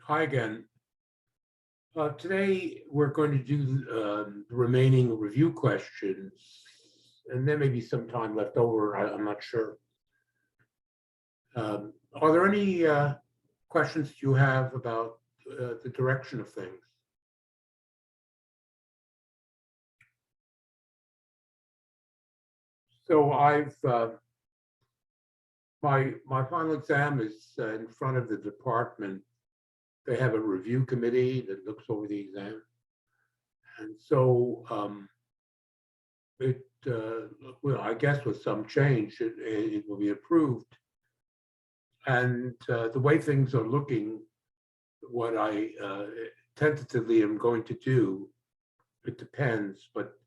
Hi again. Today we're going to do the remaining review questions, and there may be some time left over. I'm not sure. Are there any questions you have about the direction of things? So my final exam is in front of the department. They have a review committee that looks over the exam, and so well, I guess with some change, it will be approved. And the way things are looking, what I tentatively am going to do, it depends, but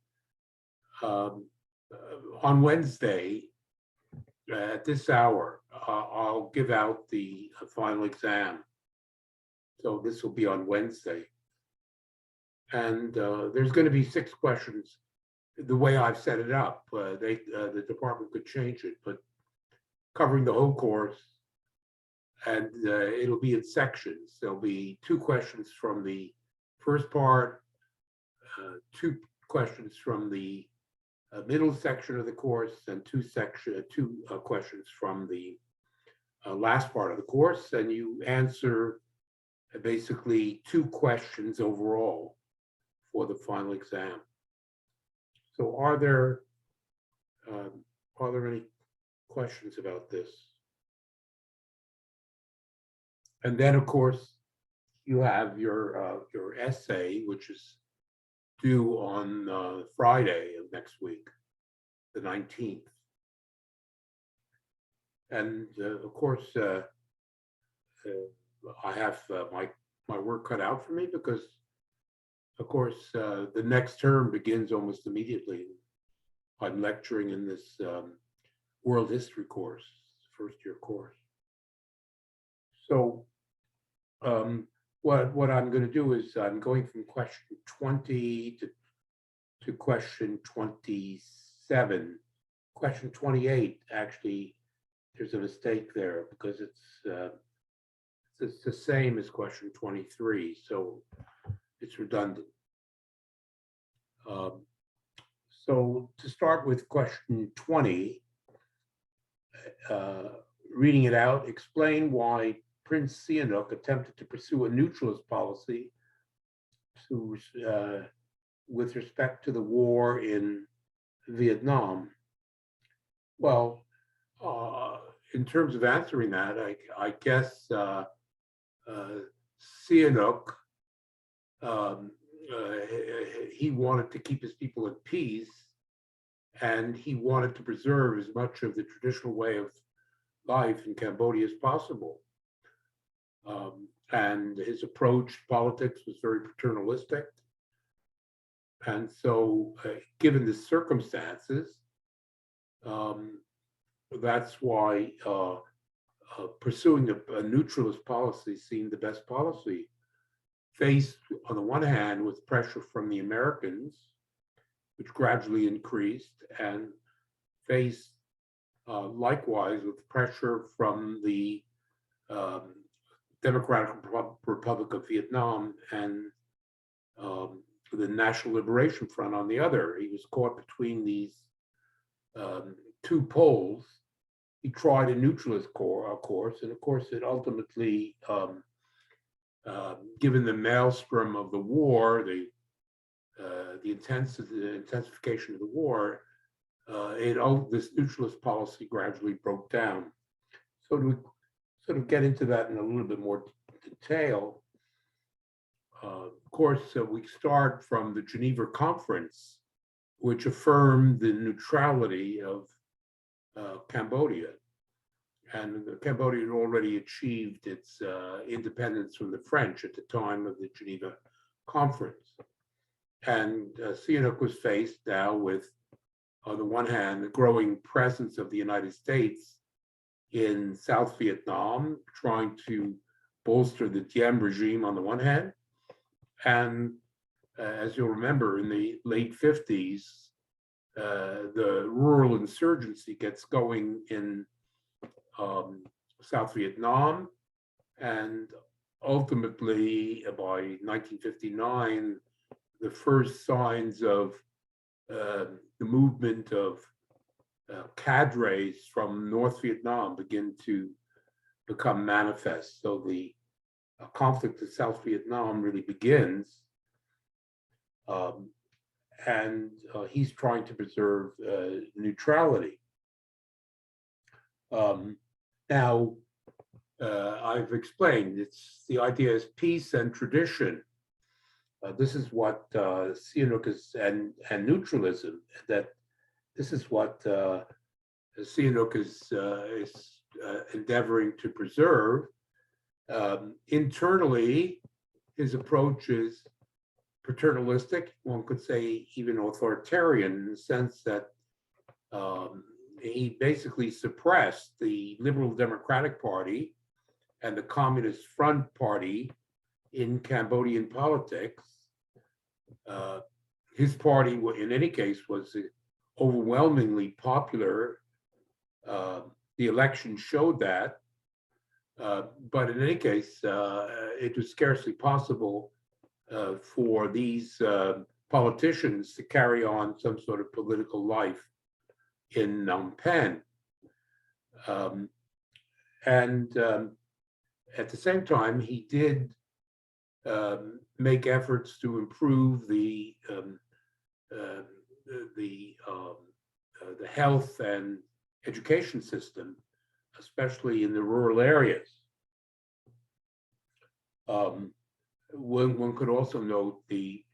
on Wednesday at this hour, I'll give out the final exam. So this will be on Wednesday. And there's going to be 6 questions. The way I've set it up, the department could change it, but covering the whole course, and it'll be in sections. There'll be 2 questions from the first part, 2 questions from the middle section of the course, and 2 questions from the last part of the course, and you answer basically 2 questions overall for the final exam. So are there any questions about this? And then, of course, you have your essay, which is due on Friday of next week, the 19th. And of course, I have my work cut out for me because, of course, the next term begins almost immediately. I'm lecturing in this world history course, first-year course. So what I'm going to do is I'm going from question 20 to question 27. Question 28, actually, there's a mistake there because it's the same as question 23, so it's redundant. So to start with question 20, reading it out, explain why Prince Sihanouk attempted to pursue a neutralist policy with respect to the war in Vietnam. Well, in terms of answering that, I guess Sihanouk, he wanted to keep his people at peace, and he wanted to preserve as much of the traditional way of life in Cambodia as possible. And his approach to politics was very paternalistic. And so, given the circumstances, that's why pursuing a neutralist policy seemed the best policy, faced on the one hand with pressure from the Americans, which gradually increased, and faced likewise with pressure from the Democratic Republic of Vietnam and the National Liberation Front on the other. He was caught between these 2 poles. He tried a neutralist course, and of course it ultimately, given the maelstrom of the war, the intensification of the war, this neutralist policy gradually broke down. So to sort of get into that in a little bit more detail, of course, we start from the Geneva Conference, which affirmed the neutrality of Cambodia. And Cambodia had already achieved its independence from the French at the time of the Geneva Conference. And Sihanouk was faced now with, on the one hand, the growing presence of the United States in South Vietnam, trying to bolster the Diem regime on the one hand. And as you'll remember, in the late 50s, the rural insurgency gets going in South Vietnam, and ultimately, by 1959, the first signs of the movement of cadres from North Vietnam begin to become manifest. So the conflict in South Vietnam really begins, and he's trying to preserve neutrality. Now, I've explained, the idea is peace and tradition. This is what Sihanouk is, and neutralism, that this is what Sihanouk is endeavoring to preserve. Internally, his approach is paternalistic, one could say even authoritarian, in the sense that he basically suppressed the Liberal Democratic Party and the Communist Front Party in Cambodian politics. His party, in any case, was overwhelmingly popular. The election showed that. But in any case, it was scarcely possible for these politicians to carry on some sort of political life in Phnom Penh. And at the same time, he did make efforts to improve the health and education system, especially in the rural areas. One could also note the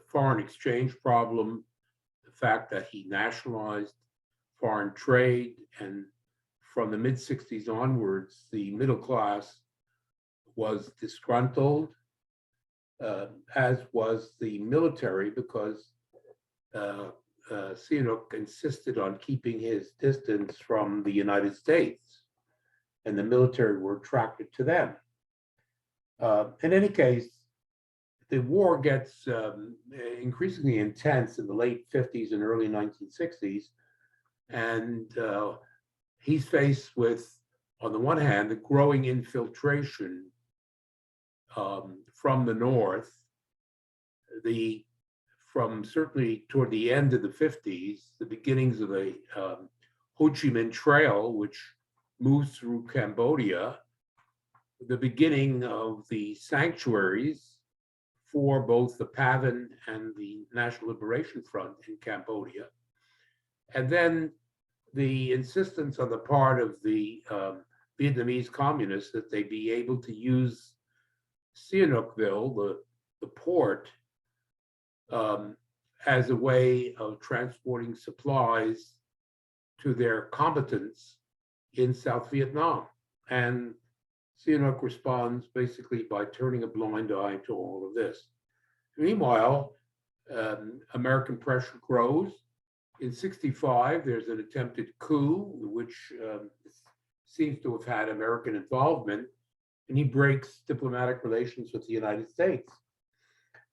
foreign exchange problem, the fact that he nationalized foreign trade, and from the mid-60s onwards, the middle class was disgruntled, as was the military, because Sihanouk insisted on keeping his distance from the United States, and the military were attracted to them. In any case, the war gets increasingly intense in the late 50s and early 1960s, and he's faced with, on the one hand, the growing infiltration from the north, from certainly toward the end of the 50s, the beginnings of the Ho Chi Minh Trail, which moves through Cambodia, the beginning of the sanctuaries for both the PAVN and the National Liberation Front in Cambodia. And then the insistence on the part of the Vietnamese communists that they be able to use Sihanoukville, the port, as a way of transporting supplies to their combatants in South Vietnam. And Sihanouk responds basically by turning a blind eye to all of this. Meanwhile, American pressure grows. In '65, there's an attempted coup, which seems to have had American involvement, and he breaks diplomatic relations with the United States.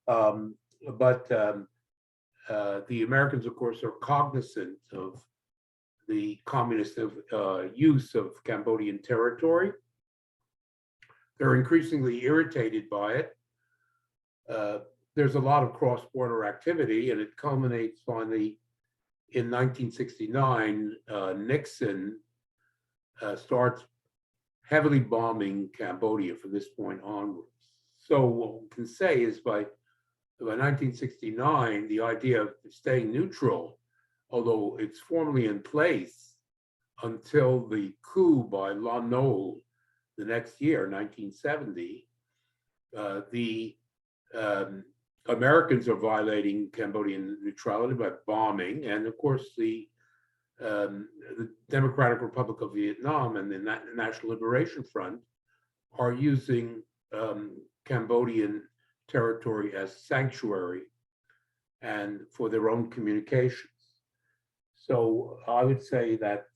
But the Americans, of course, are cognizant of the communist use of Cambodian territory. They're increasingly irritated by it. There's a lot of cross-border activity, and it culminates finally in 1969. Nixon starts heavily bombing Cambodia from this point onwards. So what we can say is by 1969, the idea of staying neutral, although it's formally in place until the coup by Lon Nol the next year, 1970, the Americans are violating Cambodian neutrality by bombing, and of course the Democratic Republic of Vietnam and the National Liberation Front are using Cambodian territory as sanctuary and for their own communications. So I would say that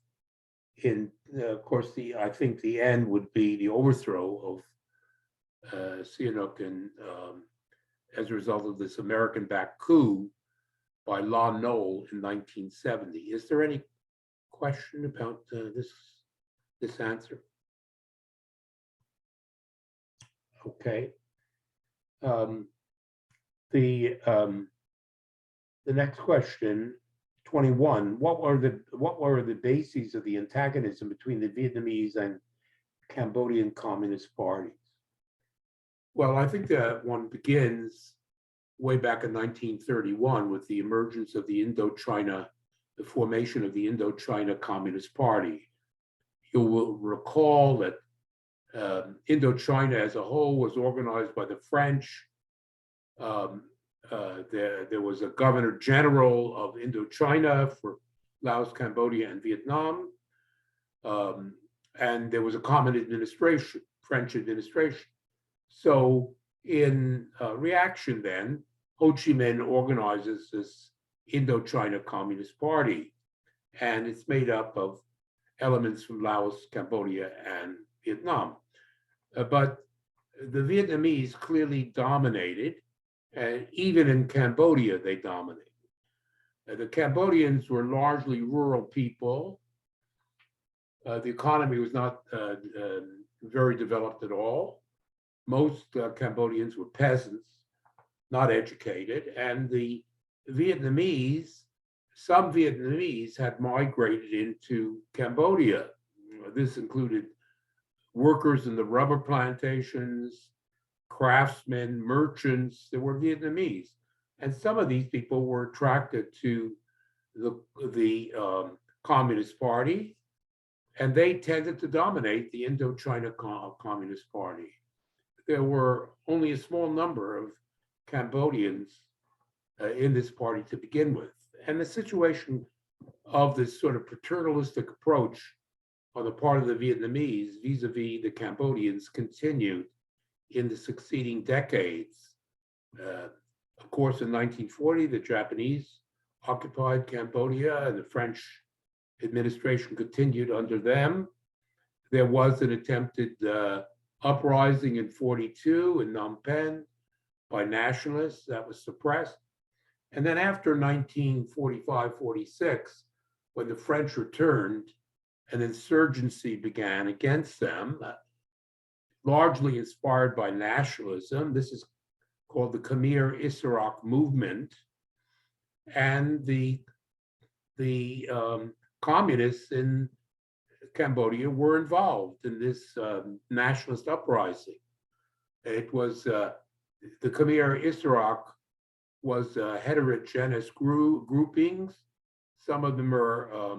of course, I think the end would be the overthrow of Sihanouk and as a result of this American-backed coup by Lon Nol in 1970. Is there any question about this answer? Okay. Um, the um, the next question, 21. What were the bases of the antagonism between the Vietnamese and Cambodian Communist parties? Well, I think that one begins way back in 1931 with the emergence of the formation of the Indochina Communist Party. You will recall that Indochina as a whole was organized by the French. Um, there was a governor general of Indochina for Laos, Cambodia, and Vietnam. Um, and there was a common administration, French administration. So, in reaction, then, Ho Chi Minh organizes this Indochina Communist Party, and it's made up of elements from Laos, Cambodia, and Vietnam. But the Vietnamese clearly dominated, and even in Cambodia, they dominated. The Cambodians were largely rural people. The economy was not very developed at all. Most Cambodians were peasants, not educated, and the Vietnamese, some Vietnamese had migrated into Cambodia. This included workers in the rubber plantations, craftsmen, merchants that were Vietnamese. And some of these people were attracted to the Communist Party, and they tended to dominate the Indochina Communist Party. There were only a small number of Cambodians in this party to begin with. And the situation of this sort of paternalistic approach on the part of the Vietnamese vis-a-vis the Cambodians continued in the succeeding decades. Of course, in 1940, the Japanese occupied Cambodia and the French administration continued under them. There was an attempted uprising in 42 in Phnom Penh by nationalists that was suppressed. And then after 1945-46, when the French returned, an insurgency began against them, largely inspired by nationalism. This is called the Khmer Issarak movement. And the communists in Cambodia were involved in this nationalist uprising. It was the Khmer Issarak was heterogeneous groupings. Some of them are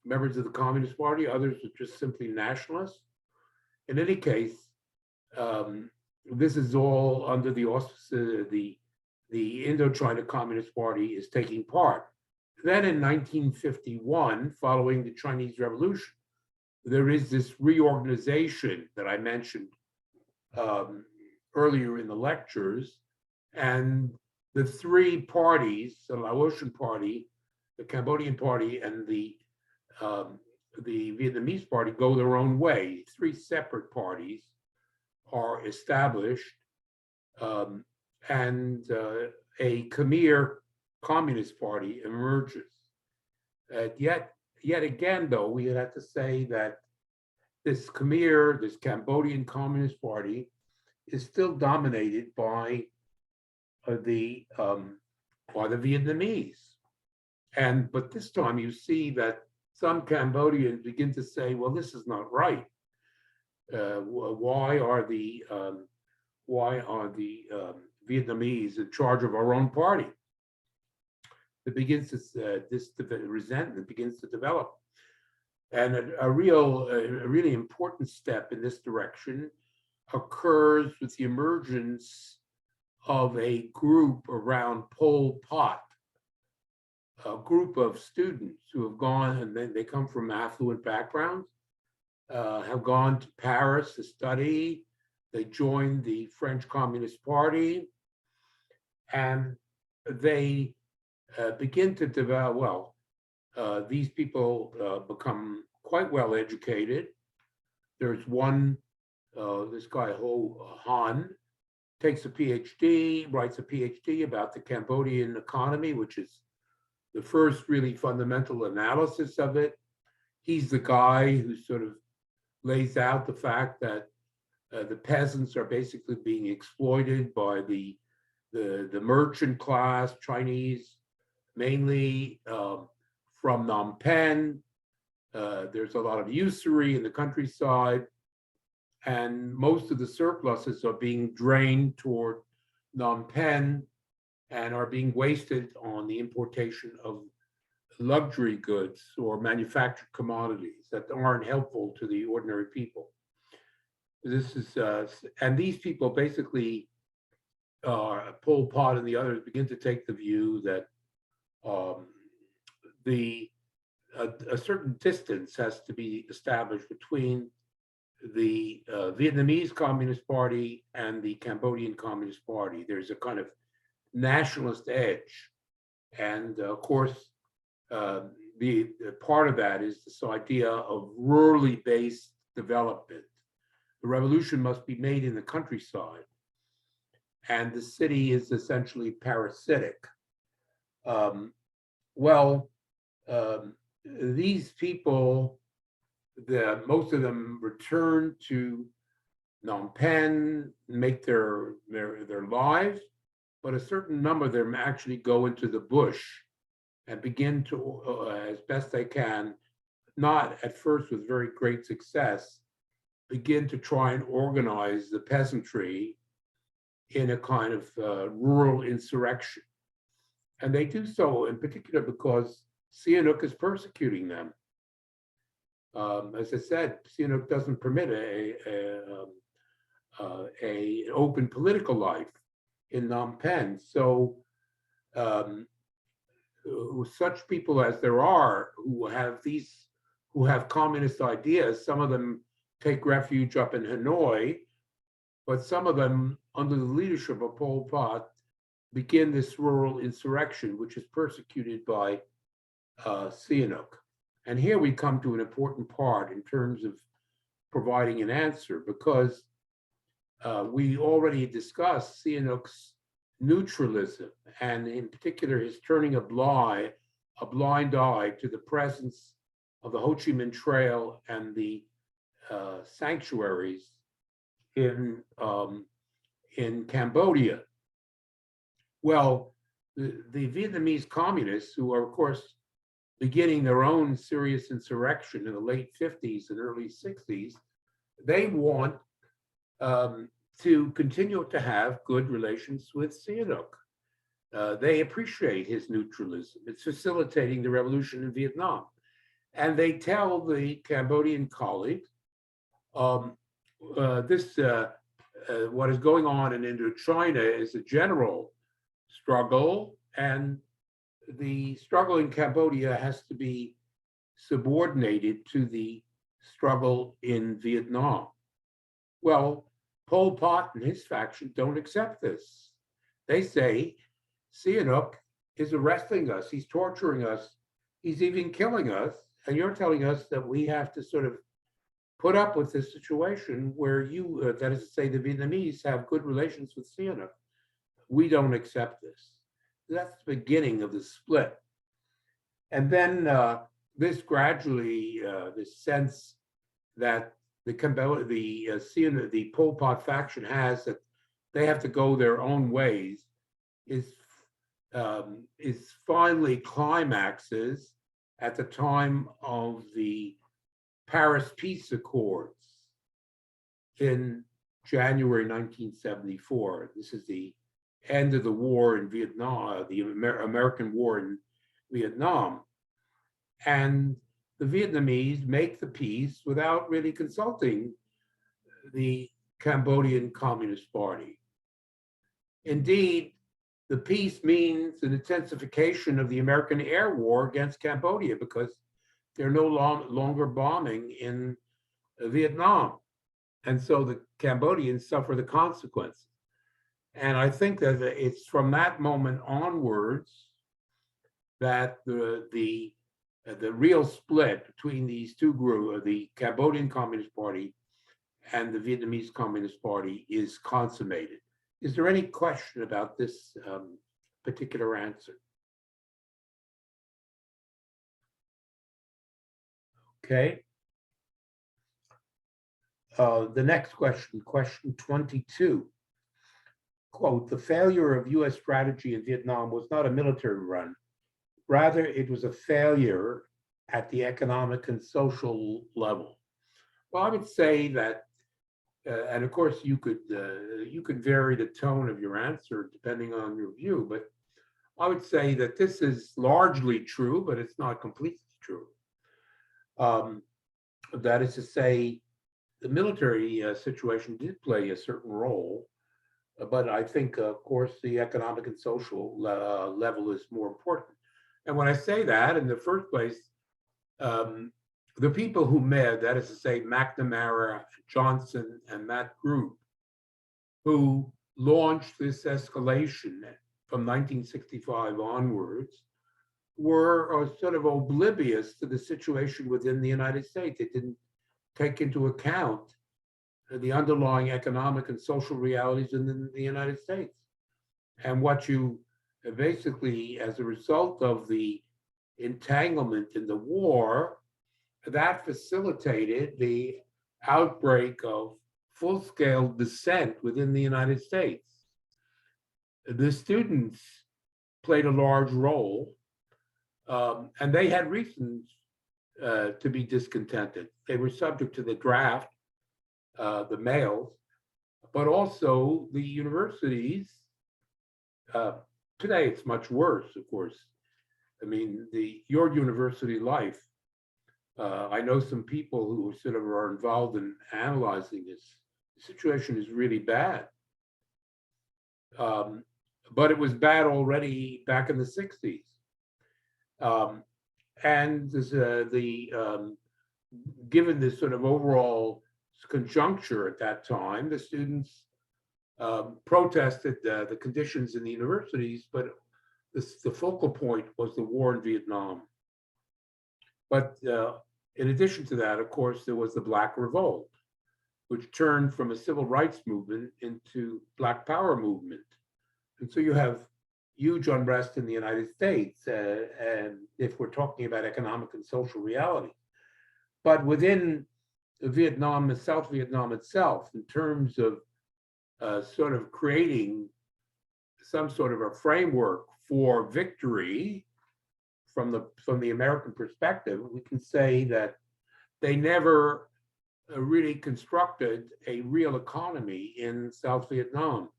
members of the Communist Party, others are just simply nationalists. In any case, this is all under the auspices of the Indochina Communist Party is taking part. Then in 1951, following the Chinese Revolution, there is this reorganization that I mentioned earlier in the lectures, and the three parties, the Laotian Party, the Cambodian Party, and the Vietnamese Party go their own way. Three separate parties are established, and a Khmer Communist Party emerges. Yet again, though, we have to say that this Cambodian Communist Party, is still dominated by the Vietnamese. But this time you see that some Cambodians begin to say, well, this is not right. Why are the Vietnamese in charge of our own party? It begins to this resentment begins to develop, and a really important step in this direction occurs with the emergence of a group around Pol Pot, a group of students who have gone, and they come from affluent backgrounds, have gone to Paris to study. They joined the French Communist Party, and they begin to develop, these people become quite well educated. There's one, this guy Ho Han, takes a PhD, writes a PhD about the Cambodian economy, which is the first really fundamental analysis of it. He's the guy who sort of lays out the fact that The peasants are basically being exploited by the merchant class, Chinese, mainly from Phnom Penh. There's a lot of usury in the countryside, and most of the surpluses are being drained toward Phnom Penh and are being wasted on the importation of luxury goods or manufactured commodities that aren't helpful to the ordinary people. This is, and these people basically, Pol Pot and the others begin to take the view that um, a certain distance has to be established between the Vietnamese Communist Party and the Cambodian Communist Party. There's a kind of nationalist edge. And of course, the part of that is this idea of rurally based development. The revolution must be made in the countryside, and the city is essentially parasitic. Um, well, these people, most of them return to Phnom Penh, make their lives, but a certain number of them actually go into the bush and begin to, as best they can, not at first with very great success, begin to try and organize the peasantry in a kind of rural insurrection. And they do so in particular because Sihanouk is persecuting them. As I said, Sihanouk doesn't permit a open political life in Phnom Penh. So such people as there are who have communist ideas, some of them take refuge up in Hanoi, but some of them, under the leadership of Pol Pot, begin this rural insurrection, which is persecuted by Sihanouk. And here we come to an important part in terms of providing an answer, because we already discussed Sihanouk's neutralism, and in particular his turning a blind eye to the presence of the Ho Chi Minh Trail and the sanctuaries in Cambodia. Well, the Vietnamese communists, who are of course beginning their own serious insurrection in the late 50s and early 60s, they want to continue to have good relations with Sihanouk. They appreciate his neutralism. It's facilitating the revolution in Vietnam. And they tell the Cambodian colleagues, what is going on in Indochina is a general struggle, and the struggle in Cambodia has to be subordinated to the struggle in Vietnam. Well, Pol Pot and his faction don't accept this. They say Sihanouk is arresting us, he's torturing us, he's even killing us, and you're telling us that we have to sort of put up with this situation where you, that is to say, the Vietnamese have good relations with Sihanouk. We don't accept this. That's the beginning of the split. And then this gradually, this sense that the Pol Pot faction has, that they have to go their own ways, is finally climaxes at the time of the Paris Peace Accords in January 1974. This is the end of the war in Vietnam, the American war in Vietnam. And the Vietnamese make the peace without really consulting the Cambodian Communist Party. Indeed, the peace means an intensification of the American air war against Cambodia, because they're no longer bombing in Vietnam. And so the Cambodians suffer the consequences. And I think that it's from that moment onwards that the real split between these two groups, the Cambodian Communist Party and the Vietnamese Communist Party, is consummated. Is there any question about this particular answer? Okay. The next question, question 22. Quote, the failure of US strategy in Vietnam was not a military run. Rather, it was a failure at the economic and social level. Well, I would say that, and of course you could vary the tone of your answer depending on your view, but I would say that this is largely true, but it's not completely true. That is to say, the military situation did play a certain role, but I think, of course, the economic and social level is more important. And when I say that, in the first place, um, the people who met, that is to say, McNamara, Johnson, and that group, who launched this escalation from 1965 onwards, were sort of oblivious to the situation within the United States. They didn't take into account the underlying economic and social realities in the United States. And what you basically, as a result of the entanglement in the war, that facilitated the outbreak of full-scale dissent within the United States. The students played a large role, and they had reasons to be discontented. They were subject to the draft, the males, but also the universities. Today, it's much worse, of course. I mean, your university life, I know some people who sort of are involved in analyzing this. The situation is really bad. But it was bad already back in the 60s. And given this sort of overall conjuncture at that time, the students protested the conditions in the universities, but the focal point was the war in Vietnam. But in addition to that, of course, there was the Black Revolt, which turned from a civil rights movement into Black Power movement. And so you have huge unrest in the United States, and if we're talking about economic and social reality. But within Vietnam, South Vietnam itself, in terms of sort of creating some sort of a framework for victory from the American perspective, we can say that they never really constructed a real economy in South Vietnam.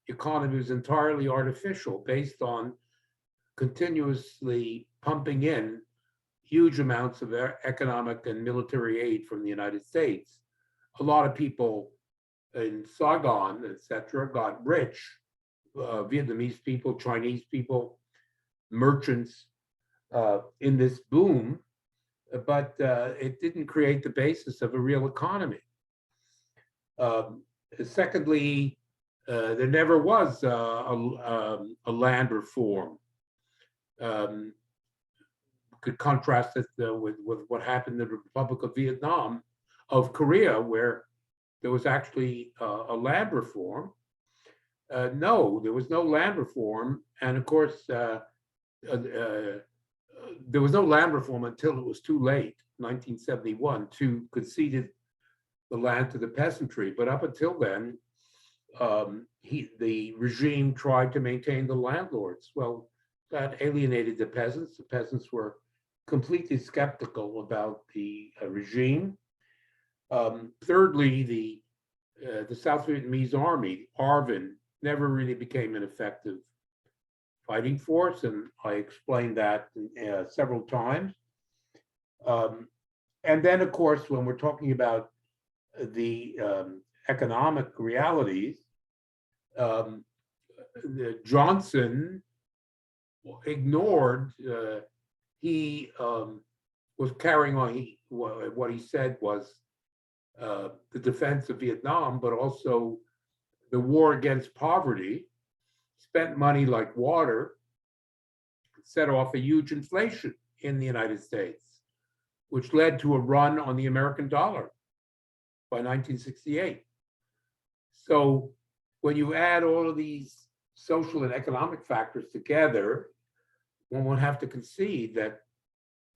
The economy was entirely artificial, based on continuously pumping in huge amounts of economic and military aid from the United States. A lot of people in Saigon, etc., got rich, Vietnamese people, Chinese people, merchants, in this boom, but it didn't create the basis of a real economy. Secondly, there never was a land reform. Could contrast it with what happened in the Republic of Vietnam, of Korea, where there was actually a land reform. No, there was no land reform. And of course, there was no land reform until it was too late, 1971, to concede the land to the peasantry. But up until then, the regime tried to maintain the landlords. Well, that alienated the peasants. The peasants were completely skeptical about the regime. Thirdly, the South Vietnamese army, ARVN, never really became an effective fighting force, and I explained that several times. And then, of course, when we're talking about the economic realities, Johnson ignored, he was carrying on, what he said was the defense of Vietnam, but also the war against poverty, spent money like water, set off a huge inflation in the United States, which led to a run on the American dollar by 1968. So when you add all of these social and economic factors together, one would have to concede that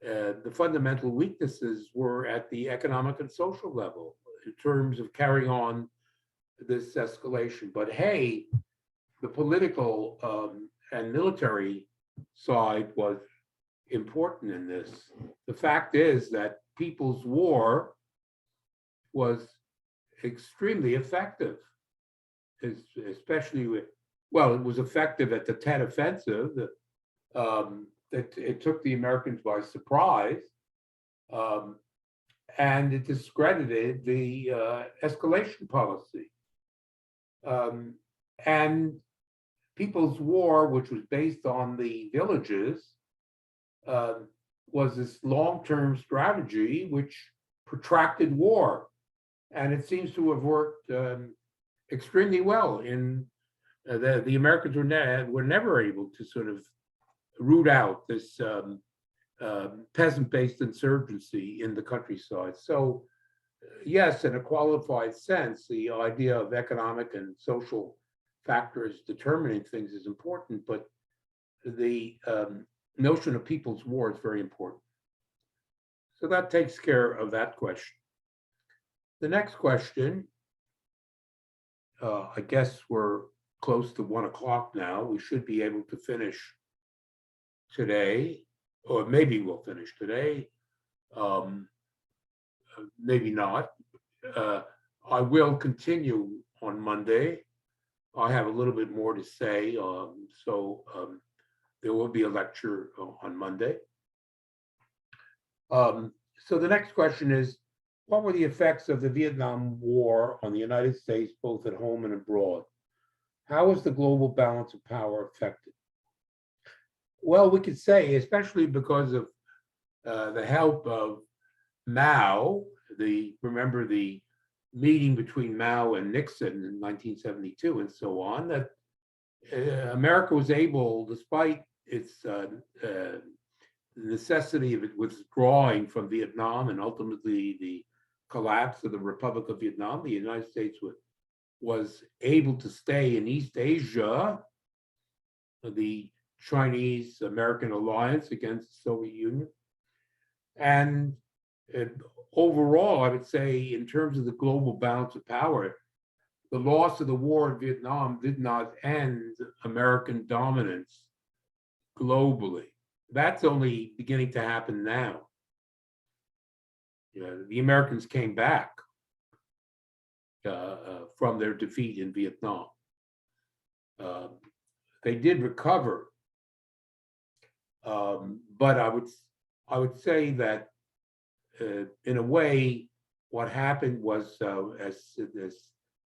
the fundamental weaknesses were at the economic and social level. in terms of carrying on this escalation. But hey, the political and military side was important in this. The fact is that People's War was extremely effective, especially with, well, it was effective at the Tet Offensive. It took the Americans by surprise, and it discredited the escalation policy. And People's War, which was based on the villages, was this long-term strategy which protracted war. And it seems to have worked extremely well. The Americans were never able to sort of root out this peasant-based insurgency in the countryside. So yes, in a qualified sense, the idea of economic and social factors determining things is important, but the notion of People's War is very important. So that takes care of that question. The next question, I guess we're close to 1 o'clock now. We should be able to finish today, or maybe we'll finish today. Maybe not. I will continue on Monday. I have a little bit more to say, so there will be a lecture on Monday. So the next question is, what were the effects of the Vietnam War on the United States, both at home and abroad? How was the global balance of power affected? Well, we could say, especially because of the help of Mao, remember the meeting between Mao and Nixon in 1972 and so on, that America was able, despite its necessity of it withdrawing from Vietnam and ultimately the collapse of the Republic of Vietnam, the United States was able to stay in East Asia, the Chinese-American alliance against the Soviet Union. And overall, I would say, in terms of the global balance of power, the loss of the war in Vietnam did not end American dominance globally. That's only beginning to happen now. The Americans came back from their defeat in Vietnam. They did recover, but I would say that in a way, what happened was, as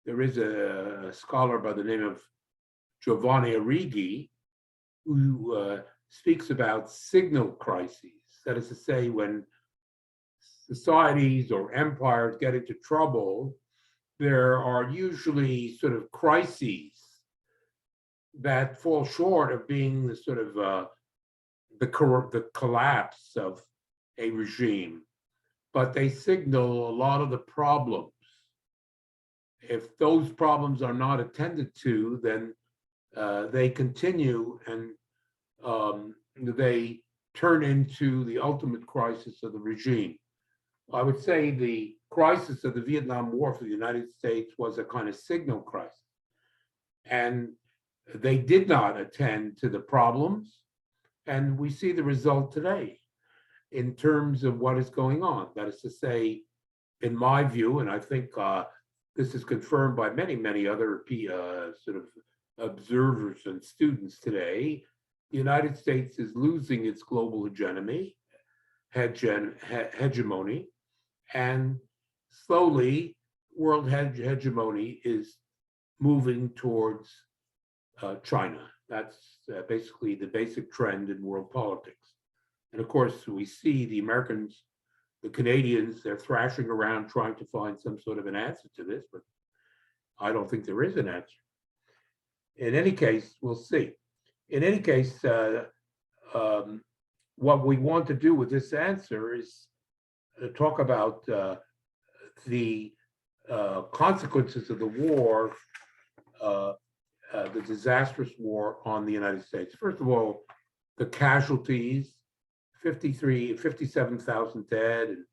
there is a scholar by the name of Giovanni Arrighi who speaks about signal crises. That is to say, when societies or empires get into trouble, there are usually sort of crises that fall short of being the sort of the collapse of a regime, but they signal a lot of the problems. If those problems are not attended to, then they continue and they turn into the ultimate crisis of the regime. I would say the crisis of the Vietnam War for the United States was a kind of signal crisis. And they did not attend to the problems. And we see the result today in terms of what is going on. That is to say, in my view, and I think this is confirmed by many, many other sort of observers and students today, the United States is losing its global hegemony, and slowly world hegemony is moving towards China. That's basically the basic trend in world politics. And of course, we see the Americans, the Canadians, they're thrashing around trying to find some sort of an answer to this, but I don't think there is an answer. In any case, we'll see. In any case, what we want to do with this answer is talk about the consequences of the war, the disastrous war on the United States. First of all, the casualties, 57,000 dead, and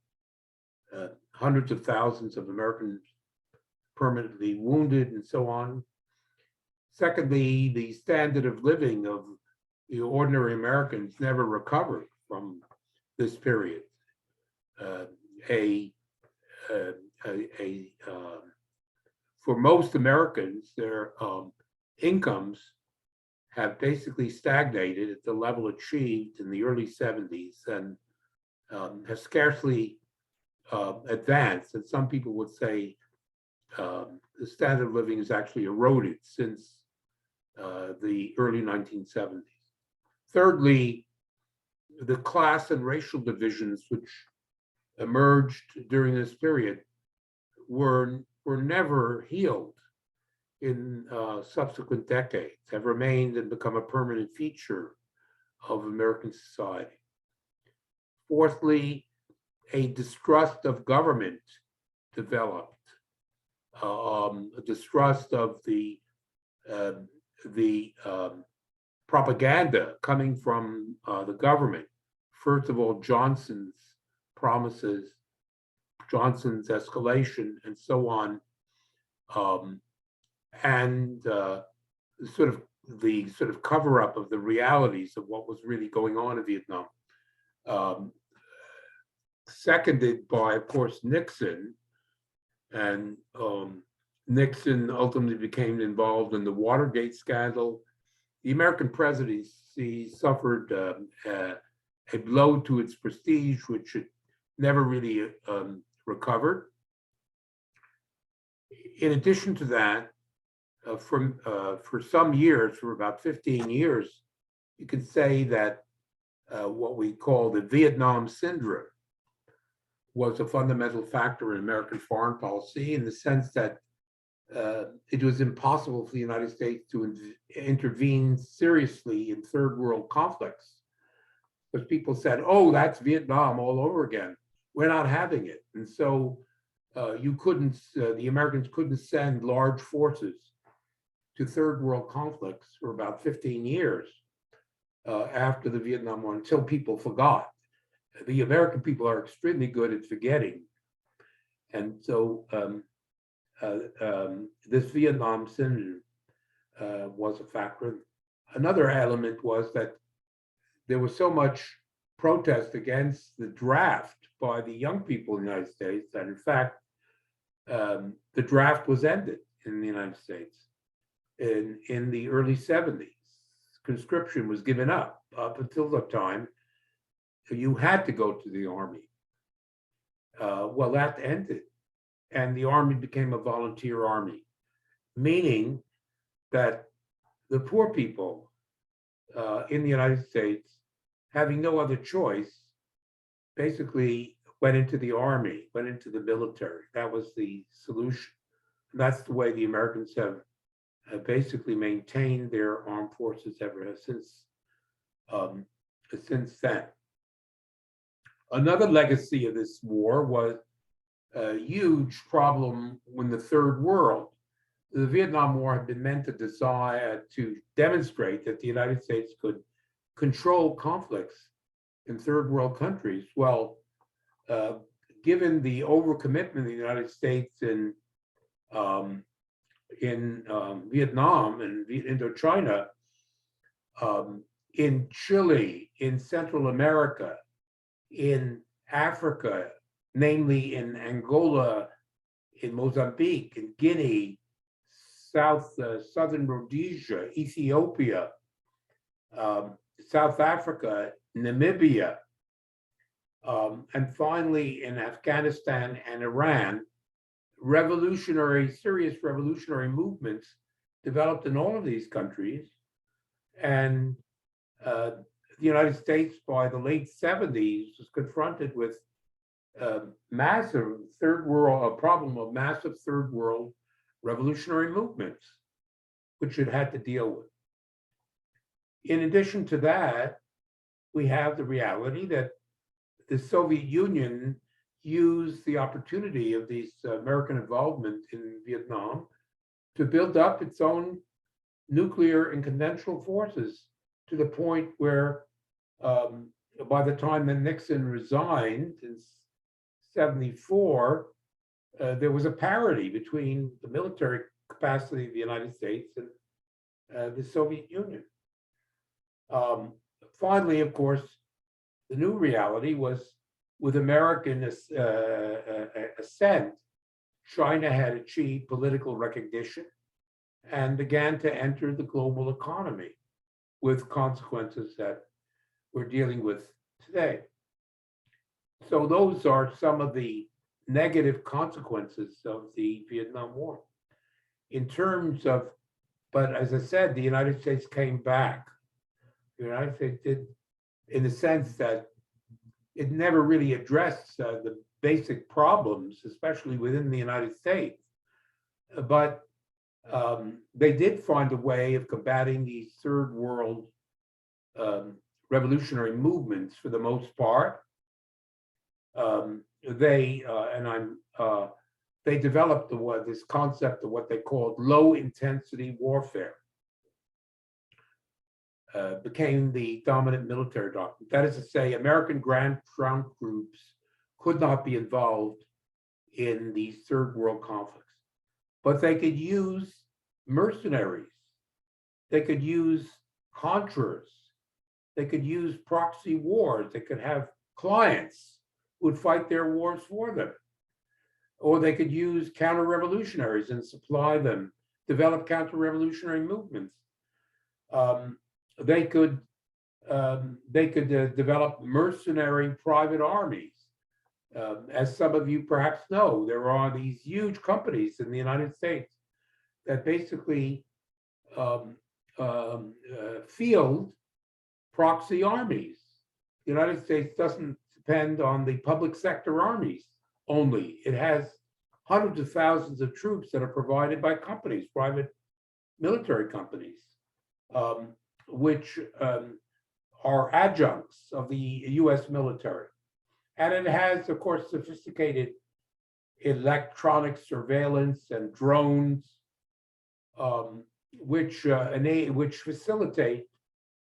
hundreds of thousands of Americans permanently wounded, and so on. Secondly, the standard of living of the ordinary Americans never recovered from this period. Uh, a, uh, for most Americans, their incomes have basically stagnated at the level achieved in the early 70s and have scarcely advanced. And some people would say the standard of living has actually eroded since the early 1970s. Thirdly, the class and racial divisions which emerged during this period were never healed in subsequent decades, have remained and become a permanent feature of American society. Fourthly, a distrust of government developed, a distrust of the propaganda coming from the government. First of all, Johnson's promises, Johnson's escalation, and so on, and the sort of cover up of the realities of what was really going on in Vietnam. Seconded by, of course, Nixon, and Nixon ultimately became involved in the Watergate scandal. The American presidency suffered a blow to its prestige, which it never really recovered. In addition to that, for some years, for about 15 years, you could say that what we call the Vietnam syndrome was a fundamental factor in American foreign policy, in the sense that it was impossible for the United States to intervene seriously in third world conflicts, because people said, oh, that's Vietnam all over again. We're not having it. And so you couldn't, the Americans couldn't send large forces to third world conflicts for about 15 years after the Vietnam War, until people forgot. The American people are extremely good at forgetting. And so this Vietnam syndrome was a factor. Another element was that there was so much protest against the draft by the young people in the United States that, in fact, the draft was ended in the United States in the early 70s. Conscription was given up until the time you had to go to the army. Well, that ended, and the army became a volunteer army, meaning that the poor people in the United States, having no other choice, basically went into the army, went into the military. That was the solution. That's the way the Americans have basically maintained their armed forces ever since then. Another legacy of this war was a huge problem in the third world. The Vietnam War had been meant to demonstrate that the United States could control conflicts in third world countries. Well, given the overcommitment of the United States in Vietnam and Indochina, in Chile, in Central America, in Africa, namely in Angola, in Mozambique, in Guinea, southern Rhodesia, Ethiopia, South Africa, Namibia, and finally in Afghanistan and Iran, serious revolutionary movements developed in all of these countries. And the United States, by the late 70s, was confronted with a problem of massive third world revolutionary movements, which it had to deal with. In addition to that, we have the reality that the Soviet Union used the opportunity of this American involvement in Vietnam to build up its own nuclear and conventional forces, to the point where by the time that Nixon resigned in 1974, there was a parity between the military capacity of the United States and the Soviet Union. Finally, of course, the new reality was with American ascent, China had achieved political recognition and began to enter the global economy with consequences that we're dealing with today. So those are some of the negative consequences of the Vietnam War. In terms of, but as I said, the United States came back. The United States did, in the sense that it never really addressed the basic problems, especially within the United States. But they did find a way of combating these third world revolutionary movements for the most part. They developed this concept of what they called low intensity warfare. Became the dominant military doctrine. That is to say, American Grand Trunk groups could not be involved in these third world conflicts, but they could use mercenaries, they could use contras, they could use proxy wars, they could have clients who would fight their wars for them, or they could use counter-revolutionaries and supply them, develop counter-revolutionary movements. They could develop mercenary private armies. As some of you perhaps know, there are these huge companies in the United States that basically field proxy armies. The United States doesn't depend on the public sector armies only. It has hundreds of thousands of troops that are provided by companies, private military companies, which are adjuncts of the US military. And it has, of course, sophisticated electronic surveillance and drones, which facilitate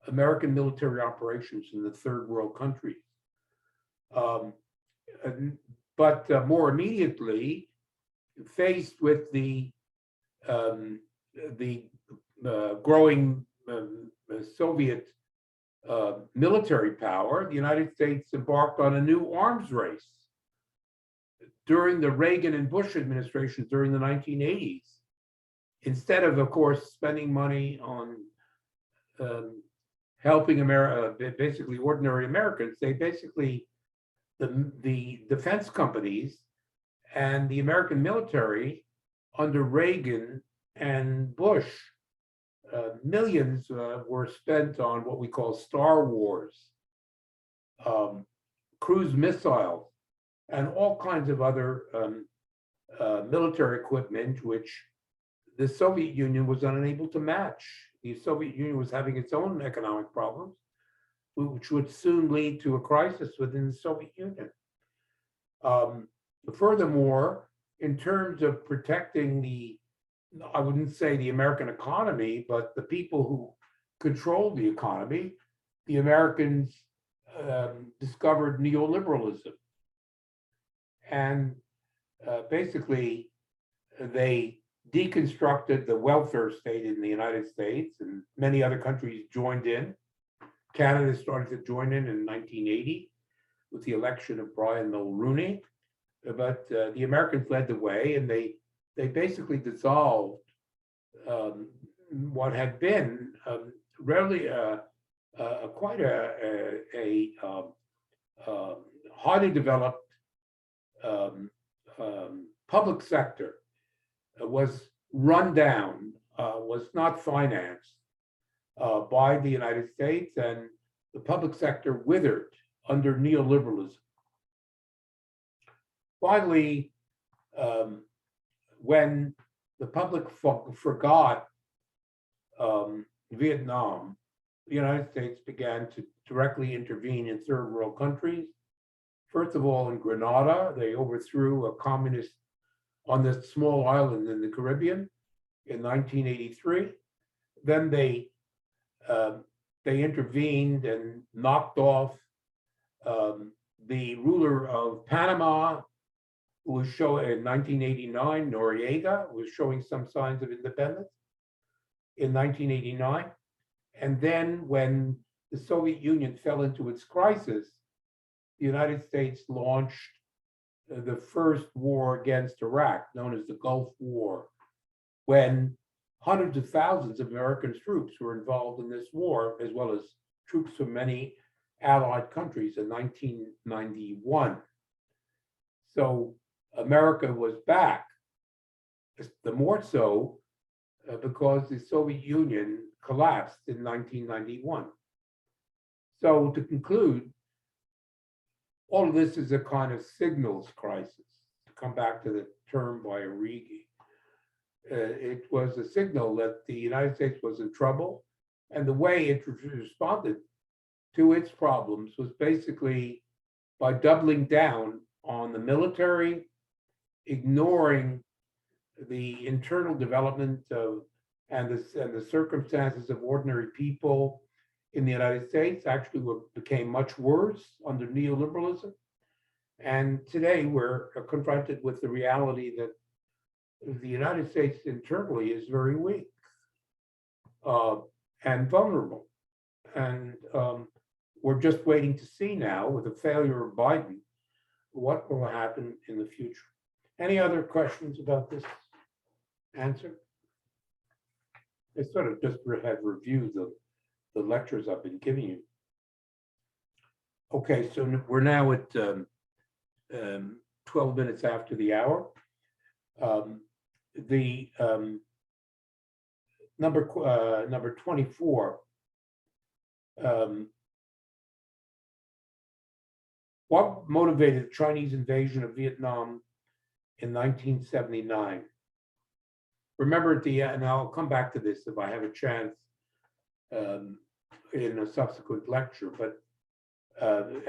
American military operations in the third world countries. But more immediately, faced with the growing Soviet military power, the United States embarked on a new arms race. During the Reagan and Bush administrations during the 1980s, instead of course, spending money on helping basically ordinary Americans, they basically, the defense companies and the American military under Reagan and Bush, millions were spent on what we call Star Wars, cruise missiles, and all kinds of other military equipment, which the Soviet Union was unable to match. The Soviet Union was having its own economic problems, which would soon lead to a crisis within the Soviet Union. Furthermore, in terms of protecting I wouldn't say the American economy, but the people who controlled the economy, the Americans discovered neoliberalism. And basically, they deconstructed the welfare state in the United States, and many other countries joined in. Canada started to join in 1980 with the election of Brian Mulroney. But the Americans led the way, and they basically dissolved what had been really quite a highly developed public sector. Was run down, was not financed by the United States, and the public sector withered under neoliberalism. Finally, when the public forgot Vietnam, the United States began to directly intervene in third world countries. First of all, in Grenada, they overthrew a communist on this small island in the Caribbean in 1983. Then they intervened and knocked off the ruler of Panama was showing in 1989, Noriega was showing some signs of independence in 1989. And then when the Soviet Union fell into its crisis, the United States launched the first war against Iraq, known as the Gulf War, when hundreds of thousands of American troops were involved in this war, as well as troops from many allied countries in 1991. So America was back, the more so because the Soviet Union collapsed in 1991. So to conclude, all of this is a kind of signals crisis. To come back to the term by Arrighi, it was a signal that the United States was in trouble, and the way it responded to its problems was basically by doubling down on the military, ignoring the internal development of and the circumstances of ordinary people in the United States. Actually became much worse under neoliberalism. And today we're confronted with the reality that the United States internally is very weak and vulnerable. And we're just waiting to see now, with the failure of Biden, what will happen in the future. Any other questions about this answer? I sort of just have reviewed the lectures I've been giving you. Okay, so we're now at 12 minutes after the hour. Number 24. What motivated the Chinese invasion of Vietnam in 1979? Remember at the end, and I'll come back to this if I have a chance in a subsequent lecture, but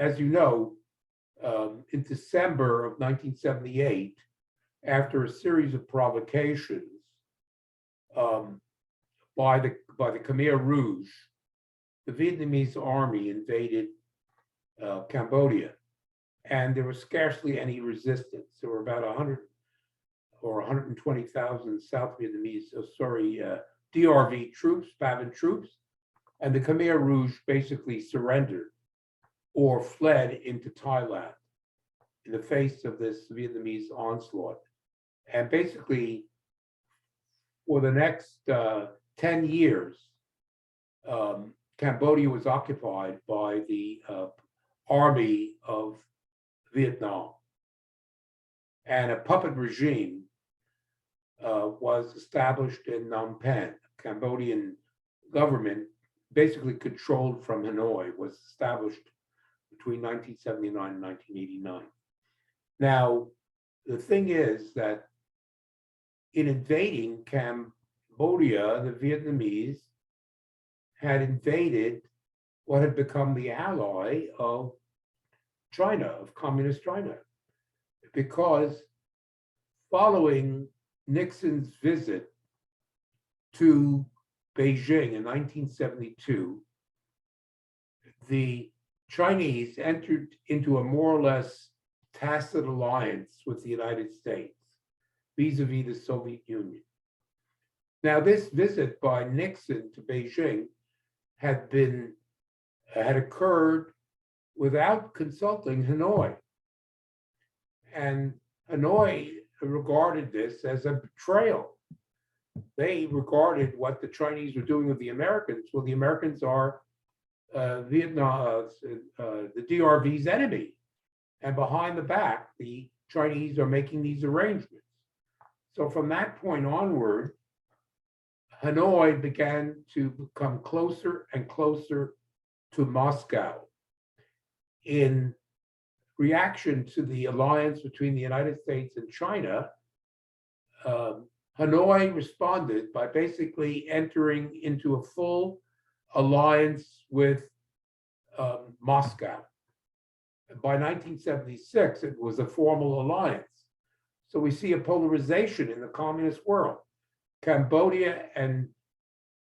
as you know, in December of 1978, after a series of provocations by the Khmer Rouge, the Vietnamese army invaded Cambodia, and there was scarcely any resistance. There were about 100 or 120,000 South Vietnamese, DRV troops, PAVN troops, and the Khmer Rouge basically surrendered or fled into Thailand in the face of this Vietnamese onslaught. And basically, for the next 10 years, Cambodia was occupied by the army of Vietnam. And a puppet regime was established in Phnom Penh. Cambodian government, basically controlled from Hanoi, was established between 1979 and 1989. Now, the thing is that in invading Cambodia, the Vietnamese had invaded what had become the ally of China, of communist China, because following Nixon's visit to Beijing in 1972, the Chinese entered into a more or less tacit alliance with the United States vis-a-vis the Soviet Union. Now, this visit by Nixon to Beijing had occurred without consulting Hanoi. And Hanoi regarded this as a betrayal. They regarded what the Chinese were doing with the Americans. Well, the Americans are Vietnam, the DRV's enemy. And behind the back, the Chinese are making these arrangements. So from that point onward, Hanoi began to become closer and closer to Moscow in reaction to the alliance between the United States and China. Hanoi responded by basically entering into a full alliance with Moscow. By 1976, it was a formal alliance. So we see a polarization in the communist world. Cambodia and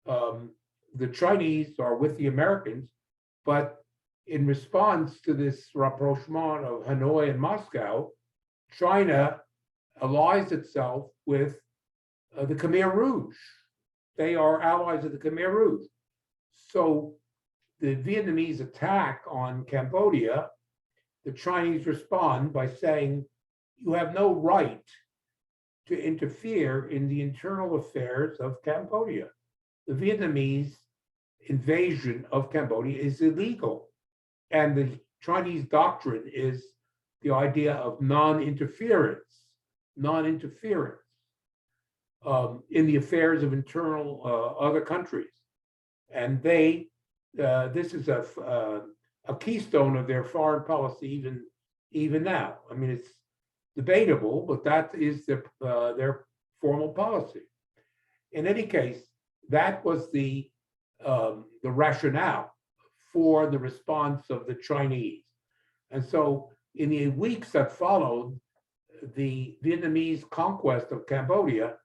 the Chinese are with the Americans, but in response to this rapprochement of Hanoi and Moscow, China allies itself with the Khmer Rouge. They are allies of the Khmer Rouge. So the Vietnamese attack on Cambodia, the Chinese respond by saying, you have no right to interfere in the internal affairs of Cambodia. The Vietnamese invasion of Cambodia is illegal. And the Chinese doctrine is the idea of non-interference in the affairs of internal other countries. And this is a keystone of their foreign policy even now. I mean, it's debatable, but that is their formal policy. In any case, that was the rationale for the response of the Chinese. And so in the weeks that followed the Vietnamese conquest of Cambodia,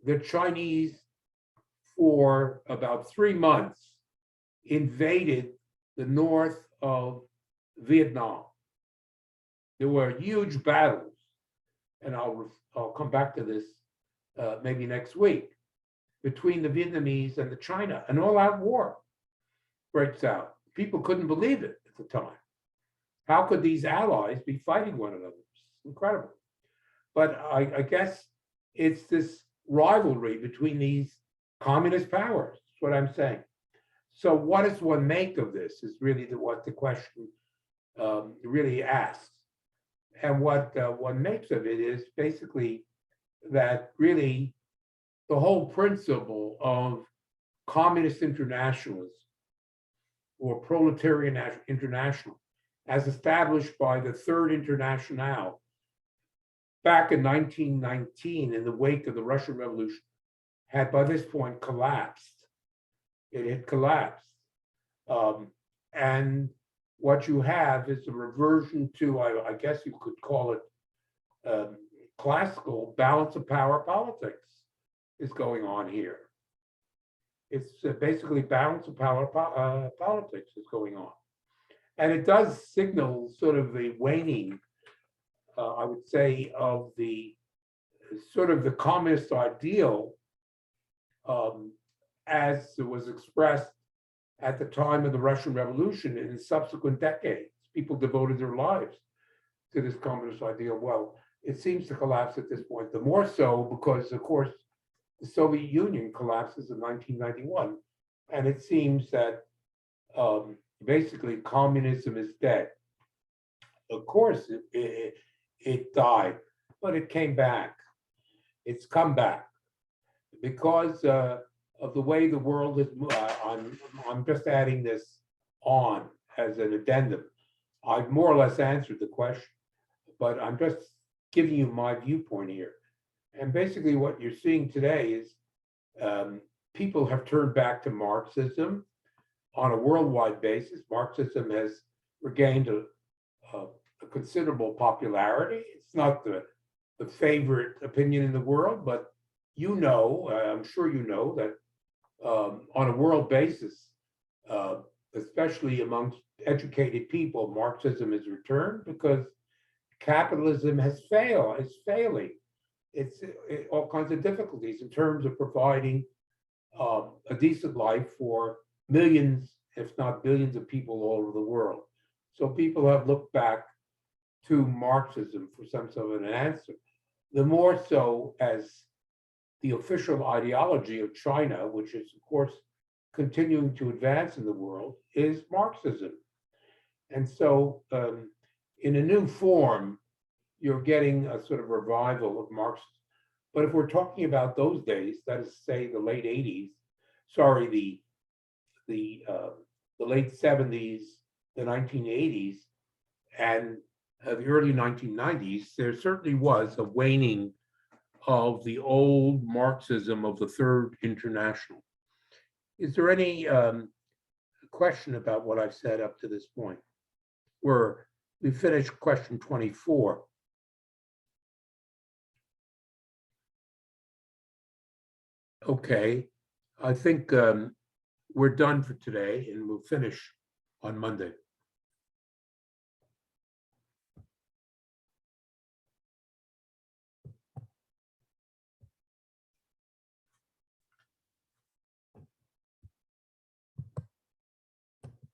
the Chinese, for about 3 months, invaded the north of Vietnam. There were huge battles, and I'll come back to this maybe next week, between the Vietnamese and the China. An all-out war breaks out. People couldn't believe it at the time. How could these allies be fighting one another? It's incredible. But I guess it's this rivalry between these communist powers. That's what I'm saying. So what does one make of this is really what the question really asks. And what one makes of it is basically that really the whole principle of communist internationalism or proletarian international, as established by the Third Internationale back in 1919 in the wake of the Russian Revolution, had by this point collapsed. It had collapsed. And what you have is a reversion to, I guess you could call it classical balance of power politics is going on here. It's basically balance of power politics is going on. And it does signal sort of the waning, I would say, of the sort of the communist ideal as it was expressed at the time of the Russian Revolution and in subsequent decades. People devoted their lives to this communist ideal. Well, it seems to collapse at this point, the more so because, of course, the Soviet Union collapses in 1991. And it seems that basically communism is dead. Of course, it died, but it came back. It's come back because of the way the world is. I'm just adding this on as an addendum. I've more or less answered the question, but I'm just giving you my viewpoint here. And basically what you're seeing today is people have turned back to Marxism on a worldwide basis. Marxism has regained a considerable popularity. It's not the favorite opinion in the world, but I'm sure you know that on a world basis, especially amongst educated people, Marxism has returned because capitalism is failing. It's all kinds of difficulties in terms of providing a decent life for millions, if not billions of people all over the world. So people have looked back to Marxism for some sort of an answer. The more so as the official ideology of China, which is, of course, continuing to advance in the world, is Marxism. And so in a new form, you're getting a sort of revival of Marxism. But if we're talking about those days, that is, say, the late 80s, sorry, the late 70s, the 1980s, and the early 1990s, there certainly was a waning of the old Marxism of the Third International. Is there any question about what I've said up to this point? We finished question 24. Okay, I think we're done for today, and we'll finish on Monday.